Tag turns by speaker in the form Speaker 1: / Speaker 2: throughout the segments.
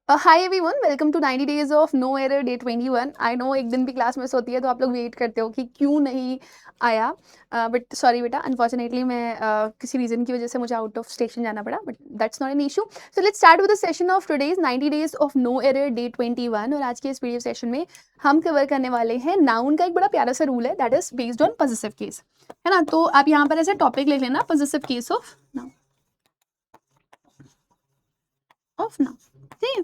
Speaker 1: Hi everyone, welcome to 90 days of no error day 21। I know एक दिन भी class miss होती है तो आप लोग वेट करते हो कि क्यों नहीं आया। बट सॉरी बेटा, अनफॉर्चुनेटली मैं किसी रीज़न की वजह से मुझे आउट ऑफ स्टेशन जाना पड़ा, but that's not an issue. So let's start with the session of today's 90 days of no error day 21। और आज के इस वीडियो सेशन में हम कवर करने वाले हैं नाउन का एक बड़ा प्यारा सा रूल है, that is based on positive case, है ना। तो आप यहाँ पर ऐसे टॉपिक लिख लेना, पॉजिटिव केस ऑफ नाउन, ठीक है।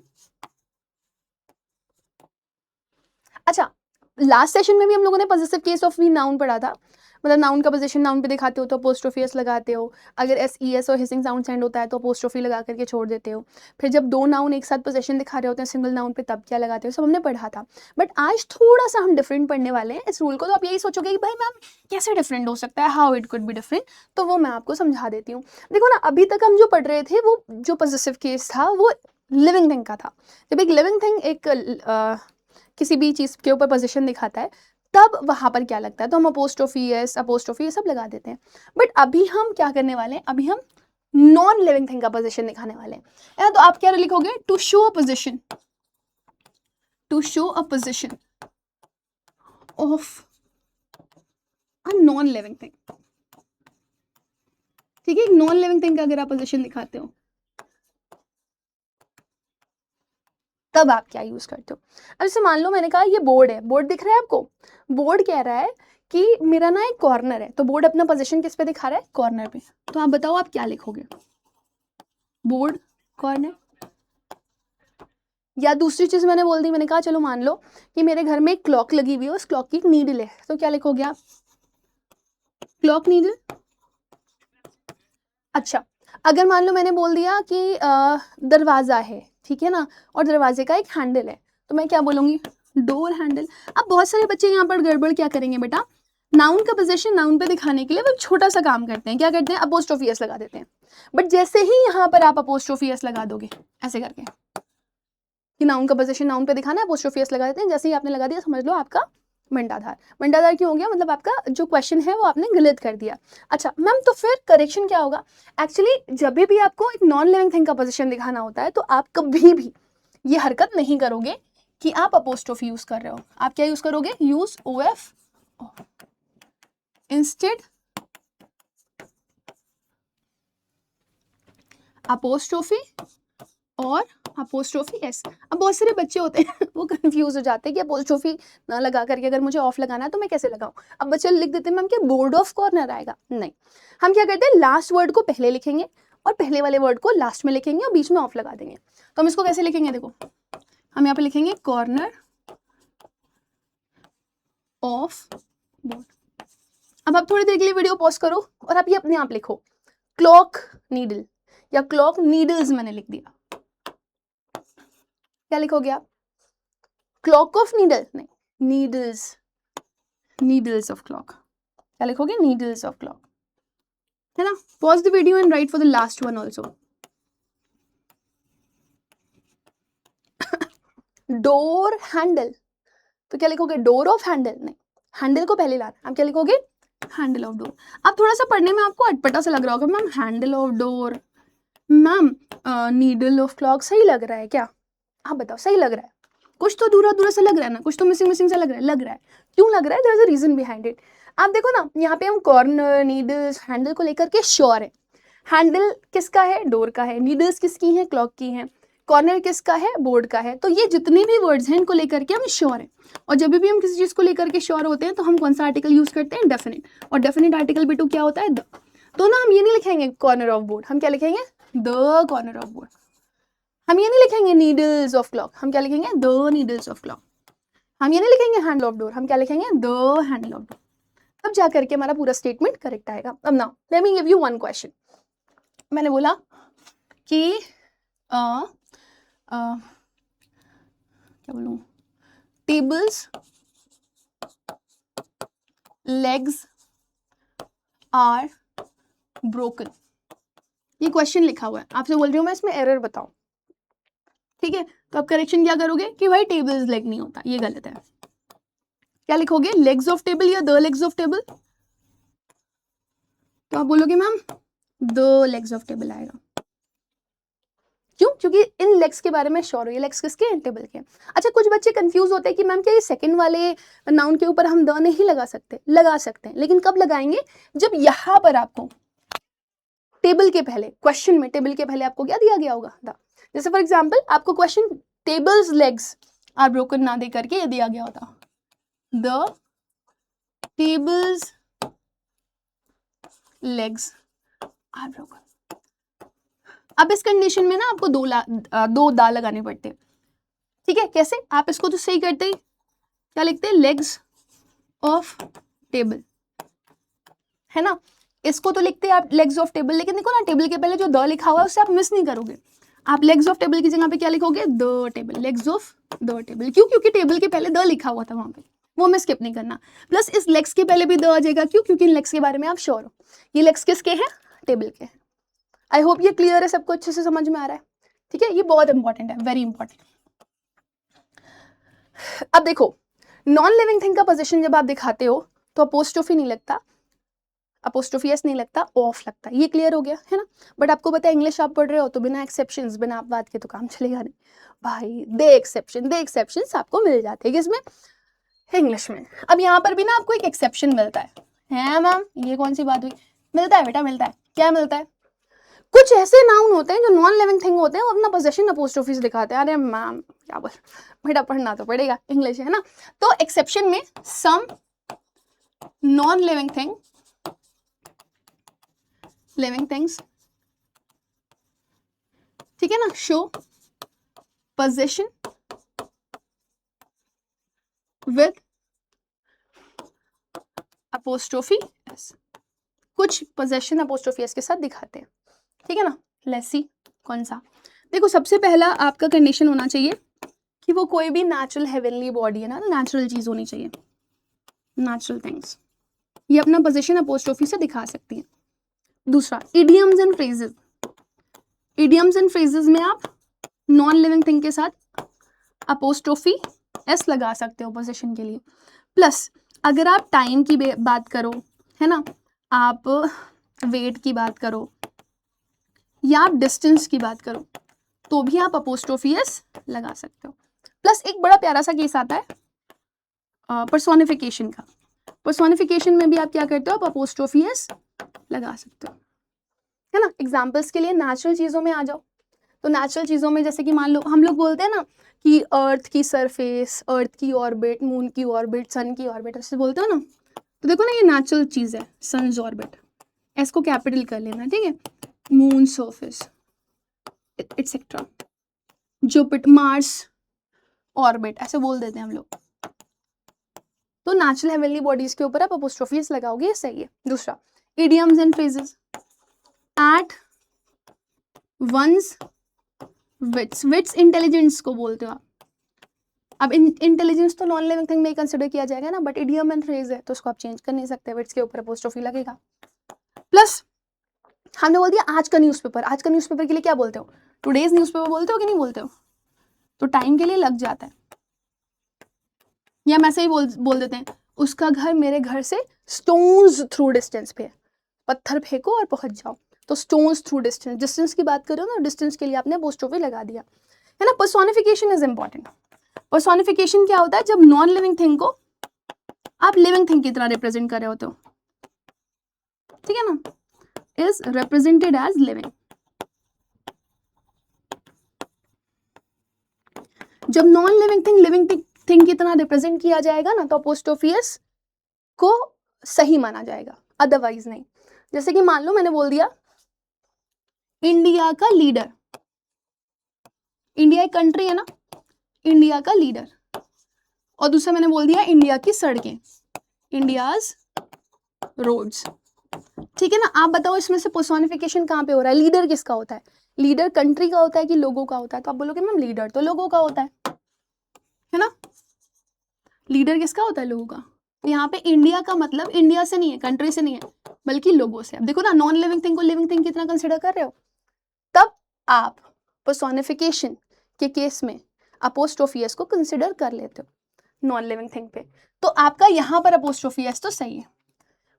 Speaker 1: अच्छा, लास्ट सेशन में भी हम लोगों ने पॉजिटिव केस ऑफ भी नाउन पढ़ा था। मतलब नाउन का पोजीशन नाउन पे दिखाते हो तो अपोस्ट्रोफी एस लगाते हो, अगर एस ई एस और हिसिंग साउंड सेंड होता है तो अपोस्ट्रोफी लगा करके छोड़ देते हो। फिर जब दो नाउन एक साथ पोजीशन दिखा रहे होते हैं सिंगल नाउन पे तब क्या लगाते हो, सब हमने पढ़ा था। बट आज थोड़ा सा हम डिफरेंट पढ़ने वाले हैं इस रूल को। तो आप यही सोचोगे कि भाई मैम कैसे डिफरेंट हो सकता है, how it could be different. तो वो मैं आपको समझा देती हूँ। देखो ना, अभी तक हम जो पढ़ रहे थे वो जो पॉजिटिव केस था वो लिविंग थिंग का था। जब एक लिविंग थिंग एक किसी भी चीज़ के ऊपर पोजीशन दिखाता है तब वहाँ पर क्या लगता है, तो हम अपोस्ट्रोफी एस अपोस्ट्रोफी ये सब लगा देते हैं। बट अभी हम क्या करने वाले हैं, अभी हम नॉन लिविंग थिंग का पोजीशन दिखाने वाले हैं, है ना। तो आप क्या लिखोगे, to show a position, to show a position of a non living thing. ठीक है, एक नॉन लिविंग थिंग का अगर आप पोजीशन दिखाते हो तब आप क्या यूज करते हो। अब जैसे मान लो मैंने कहा ये बोर्ड है, बोर्ड दिख रहा है आपको। बोर्ड कह रहा है कि मेरा ना एक कॉर्नर है, तो बोर्ड अपना पोजीशन किस पे दिखा रहा है, कॉर्नर पे। तो आप बताओ आप क्या लिखोगे, बोर्ड कॉर्नर। या दूसरी चीज मैंने बोल दी, मैंने कहा चलो मान लो कि मेरे घर में एक क्लॉक लगी हुई है, उस क्लॉक की एक नीडल है, तो क्या लिखोगे आप, क्लॉक नीडल। अच्छा, अगर मान लो मैंने बोल दिया कि दरवाजा है, ठीक है ना, और दरवाजे का एक हैंडल है, तो मैं क्या बोलूंगी, डोर हैंडल। अब बहुत सारे बच्चे यहाँ पर गड़बड़ क्या करेंगे बेटा, नाउन का पोजीशन नाउन पे दिखाने के लिए वो छोटा सा काम करते हैं, क्या करते हैं, अपोस्ट्रोफी एस लगा देते हैं। बट जैसे ही यहाँ पर आप अपोस्ट्रोफी एस लगा दोगे ऐसे करके कि नाउन का पोजीशन नाउन पे दिखाना है, अपोस्ट्रोफी एस लगा देते हैं, जैसे ही आपने लगा दिया समझ लो आपका मंडाधार। मंडाधार क्यों हो गया, मतलब आपका जो क्वेश्चन है वो आपने गलत कर दिया। अच्छा मैम, तो फिर करेक्शन क्या होगा। एक्चुअली जब भी आपको एक नॉन लिविंग थिंग का पोजीशन दिखाना होता है तो आप कभी भी ये हरकत नहीं करोगे कि आप अपोस्ट्रोफी यूज कर रहे हो। आप क्या यूज करोगे, use O F instead apostrophe और अपोस्ट्रोफी एस। अब बहुत सारे बच्चे होते हैं वो कंफ्यूज हो जाते हैं कि अपोस्ट्रोफी ना लगा करके अगर मुझे ऑफ लगाना है तो मैं कैसे लगाऊं। अब बच्चे लिख देते हैं मैम क्या बोर्ड ऑफ कॉर्नर आएगा, नहीं। हम क्या करते हैं, लास्ट वर्ड को पहले लिखेंगे और पहले वाले वर्ड को लास्ट में लिखेंगे और बीच में ऑफ लगा देंगे। तो हम इसको कैसे लिखेंगे, देखो हम यहाँ पे लिखेंगे कॉर्नर ऑफ बोर्ड। अब आप थोड़ी देर के लिए वीडियो पॉज करो और आप ये अपने आप लिखो, क्लॉक नीडल या क्लॉक नीडल्स मैंने लिख दिया। क्या लिखोगे आप, क्लॉक ऑफ नीडल नहीं, नीडल्स, नीडल्स ऑफ क्लॉक। क्या लिखोगे, नीडल्स ऑफ क्लॉक, है ना। Pause the video and right for the last one also. Door handle, तो क्या लिखोगे, डोर ऑफ हैंडल नहीं, हैंडल को पहले लाना। आप क्या लिखोगे, हैंडल ऑफ डोर। अब थोड़ा सा पढ़ने में आपको अटपटा सा लग रहा होगा, ma'am handle of door, ma'am needle of clock, सही लग रहा है क्या, आप बताओ सही लग रहा है। कुछ तो दूरा दूरा सा लग रहा है ना, कुछ तो मिसिंग मिसिंग सा लग रहा है, लग रहा है। क्यों लग रहा है, there is a reason behind it. आप देखो ना, यहाँ पे हम कॉर्नर नीडल्स हैंडल को लेकर के श्योर है। हैंडल किसका है, डोर का है। नीडल्स किसकी है, क्लॉक की है। कॉर्नर किसका है, बोर्ड का है। तो ये जितने भी वर्ड्स हैं इनको लेकर के हम श्योर हैं। और जब भी हम किसी चीज को लेकर के श्योर होते हैं तो हम कौन सा आर्टिकल यूज करते हैं, डेफिनेट। और डेफिनेट आर्टिकल भी टू क्या होता है, द। तो ना हम ये नहीं लिखेंगे कॉर्नर ऑफ बोर्ड, हम क्या लिखेंगे, द कॉर्नर ऑफ बोर्ड। हम ये नहीं लिखेंगे नीडल्स ऑफ क्लॉक, हम क्या लिखेंगे, द नीडल्स ऑफ क्लॉक। हम ये नहीं लिखेंगे हैंडल ऑफ डोर, हम क्या लिखेंगे, द हैंडल ऑफ डोर। तब जा करके हमारा पूरा स्टेटमेंट करेक्ट आएगा। अब now let me give you one question. मैंने बोला कि क्या बोलूं, टेबल्स लेग्स आर ब्रोकन, ये क्वेश्चन लिखा हुआ है। आपसे बोल रही हूँ मैं, इसमें एरर बताओ, ठीक है। तो आप करेक्शन क्या करोगे कि भाई टेबल्स लेग नहीं होता, ये गलत है। क्या लिखोगे, लेग्स ऑफ टेबल या द लेग्स ऑफ टेबल। तो आप बोलोगे ma'am the legs of table आएगा। क्यों? क्योंकि इन लेग्स के बारे में श्योर हो, ये लेग्स किसके हैं? टेबल के। अच्छा, कुछ बच्चे कंफ्यूज होते हैं कि मैम क्या ये सेकंड वाले नाउन के ऊपर हम द नहीं लगा सकते? लगा सकते हैं, लेकिन कब लगाएंगे? जब यहाँ पर आपको टेबल के पहले, क्वेश्चन में टेबल के पहले आपको क्या दिया गया होगा? द। जैसे फॉर एग्जाम्पल आपको question tables legs are broken ना दे करके ये दिया गया होता, the tables legs are broken. अब इस कंडीशन में ना आपको दो दा लगाने पड़ते हैं, ठीक है? कैसे? आप इसको तो सही करते ही क्या लिखते हैं? लेग्स ऑफ टेबल, है ना? इसको तो लिखते हैं आप लेग्स ऑफ टेबल, लेकिन देखो ना टेबल के पहले जो द लिखा हुआ है उससे आप मिस नहीं करोगे। आप लेग्स ऑफ टेबल की जगह पे क्या लिखोगे? The table, legs of the table. क्यों? क्योंकि टेबल के पहले द लिखा हुआ था वहां पे, वो हमें स्किप नहीं करना। प्लस इस लेग्स के पहले भी द आ जाएगा। क्यों? क्योंकि इन लेग्स के बारे में आप श्योर हो, ये लेग्स किसके हैं? टेबल के हैं। आई होप ये क्लियर है, सबको अच्छे से समझ में आ रहा है, ठीक है? ये बहुत इंपॉर्टेंट है, वेरी इंपॉर्टेंट। अब देखो, नॉन लिविंग थिंग का पोजीशन जब आप दिखाते हो तो अपोस्ट्रोफी नहीं लगता, अपोस्ट्रोफी एस नहीं लगता, ऑफ लगता है। ये क्लियर हो गया है ना? बट आपको पता है इंग्लिश आप पढ़ रहे हो तो बिना एक्सेप्शंस, बिना अपवाद के तो काम चलेगा नहीं भाई। दे एक्सेप्शंस आपको मिल जाते हैं किसमें? इंग्लिश में। अब यहाँ पर भी ना आपको एक एक्सेप्शन मिलता है मैम? ये कौन सी बात हुई? मिलता है बेटा, मिलता है। क्या मिलता है? कुछ ऐसे नाउन होते हैं जो नॉन लिविंग थिंग होते हैं, वो अपना पोजेशन अपोस्ट्रोफी से दिखाते हैं। अरे मैम क्या बोल, बेटा पढ़ना तो पड़ेगा, इंग्लिश है ना? तो एक्सेप्शन में सम नॉन लिविंग थिंग्स, ठीक है ना, show possession with apostrophe S. कुछ पोजेशन अपोस्ट्रोफी एस के साथ दिखाते हैं, ठीक है ना? लेट्स सी कौन सा। देखो, सबसे पहला आपका कंडीशन होना चाहिए कि वो कोई भी नेचुरल हेवनली बॉडी है ना, नेचुरल चीज होनी चाहिए, नेचुरल थिंग्स। ये अपना पोजीशन अपोस्ट्रोफी से दिखा सकती है। दूसरा, idioms and phrases. Idioms and phrases में आप नॉन लिविंग थिंग के साथ अपोस्ट्रोफी एस लगा सकते हो पोजीशन के लिए। प्लस अगर आप टाइम की बात करो, है ना, आप वेट की बात करो या आप डिस्टेंस की बात करो, तो भी आप अपोस्ट्रोफी एस लगा सकते हो। प्लस एक बड़ा प्यारा सा केस आता है पर्सोनिफिकेशन का। पर्सोनिफिकेशन में भी आप क्या करते हो? आप अपोस्ट्रोफी एस लगा सकते हो, है ना? एग्जाम्पल्स के लिए नेचुरल चीजों में आ जाओ, तो नेचुरल चीजों में जैसे कि मान लो हम लोग बोलते हैं ना कि अर्थ की सरफेस, अर्थ की ऑर्बिट, मून की ऑर्बिट, सन की ऑर्बिट, ऐसे बोलते हो ना? तो देखो ना, ये नेचुरल चीज है, सन्स ऑर्बिट, इसको कैपिटल कर लेना, ठीक है? Moon surface etcetera, Jupiter, Mars orbit, ऐसे बोल देते हैं हम लोग। तो नेचुरल हेवनली बॉडीज के ऊपर आप अपोस्ट्रोफी एस लगाओगे, ये सही है। दूसरा, idioms and phrases at one's wits. Wits intelligence को बोलते हो आप। अब इंटेलिजेंस तो नॉन लिविंग थिंग में ही कंसिडर किया जाएगा ना, बट इडियम एंड फ्रेज है तो उसको आप चेंज कर नहीं सकते, विट्स के ऊपर अपोस्ट्रोफी लगेगा। प्लस हमने बोल दिया आज का न्यूज़पेपर। आज का न्यूज़पेपर के लिए क्या बोलते हो? टुडेज न्यूज़पेपर बोलते हो कि नहीं बोलते हो? तो टाइम के लिए लग जाता है। या हम ऐसे ही बोल देते हैं, उसका घर मेरे घर से स्टोन्स थ्रू डिस्टेंस पे है। पत्थर फेंको और पहुंच जाओ, तो स्टोन्स थ्रू डिस्टेंस, डिस्टेंस की बात करो ना, डिस्टेंस के लिए आपने अपोस्ट्रोफी लगा दिया, है ना? Personification is important. पर्सोनिफिकेशन क्या होता है? जब नॉन लिविंग थिंग को आप लिविंग थिंग की तरह रिप्रेजेंट कर रहे होते हो, ठीक है ना? Is represented as living. जब नॉन लिविंग थिंग की तरह रिप्रेजेंट किया जाएगा ना, तो अपोस्ट्रोफी एस को सही माना जाएगा, अदरवाइज नहीं। जैसे कि मान लो मैंने बोल दिया इंडिया का लीडर, इंडिया एक कंट्री है ना, इंडिया का लीडर, और दूसरा मैंने बोल दिया इंडिया की सड़कें, इंडियाज रोड्स, ठीक है ना? आप बताओ इसमें से पर्सोनिफिकेशन कहाँ पे हो रहा है? लीडर किसका होता है? लीडर कंट्री का होता है कि लोगों का होता है? तो आप बोलोगे मैम लीडर तो लोगों का होता है ना? लीडर किसका होता है? लोगों का। यहाँ पे इंडिया का मतलब इंडिया से नहीं है, कंट्री से नहीं है, बल्कि लोगों से। अब देखो ना, नॉन लिविंग थिंग को लिविंग थिंग कितना कंसिडर कर रहे हो, तब आप पर्सोनिफिकेशन के केस में अपोस्ट्रोफी एस को कंसिडर कर लेते हो नॉन लिविंग थिंग पे, तो आपका यहाँ पर अपोस्ट्रोफी एस तो सही है।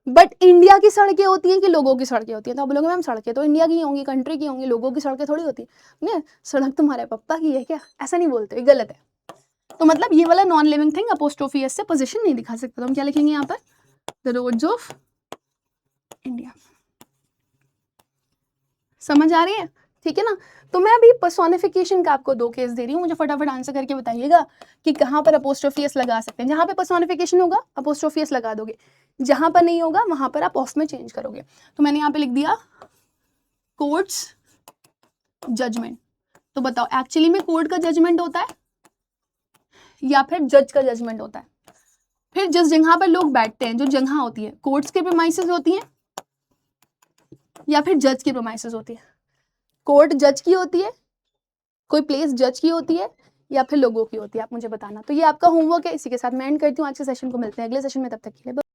Speaker 1: बट इंडिया की सड़कें होती हैं कि लोगों की सड़कें होती हैं? तो आप बोलोगे मैम सड़कें तो इंडिया की होंगी, कंट्री की होंगी, लोगों की सड़कें थोड़ी होती हैं। नहीं, सड़क तुम्हारे पप्पा की है क्या? ऐसा नहीं बोलते, गलत है। तो मतलब ये वाला non living thing apostrophe S से पोजीशन नहीं दिखा सकता। तो हम क्या लिखेंगे यहाँ पर? The roads of India. समझ आ रही है? ठीक है ना? तो मैं अभी पर्सोनिफिकेशन का आपको 2 केस दे रही हूँ, मुझे फटाफट आंसर करके बताइएगा कि कहाँ पर अपोस्ट्रोफी एस लगा सकते हैं। जहाँ पे पर्सोनिफिकेशन होगा अपोस्ट्रोफी एस लगा दोगे, जहाँ पर नहीं होगा वहाँ पर आप ऑफ में चेंज करोगे। तो मैंने यहाँ पे लिख दिया कोर्ट्स जजमेंट। तो बताओ एक्चुअली में कोर्ट का जजमेंट होता है या फिर जज का जजमेंट होता है? फिर जिस जगह पर लोग बैठते हैं, जो जगह होती है, कोर्ट्स की प्रीमाइसेस होती हैं या फिर जज की प्रीमाइसेस होती है? कोर्ट जज की होती है, कोई प्लेस जज की होती है या फिर लोगों की होती है? आप मुझे बताना। तो ये आपका होमवर्क है, इसी के साथ मैं एंड करती हूँ आज के सेशन को। मिलते हैं अगले सेशन में, तब तक के लिए।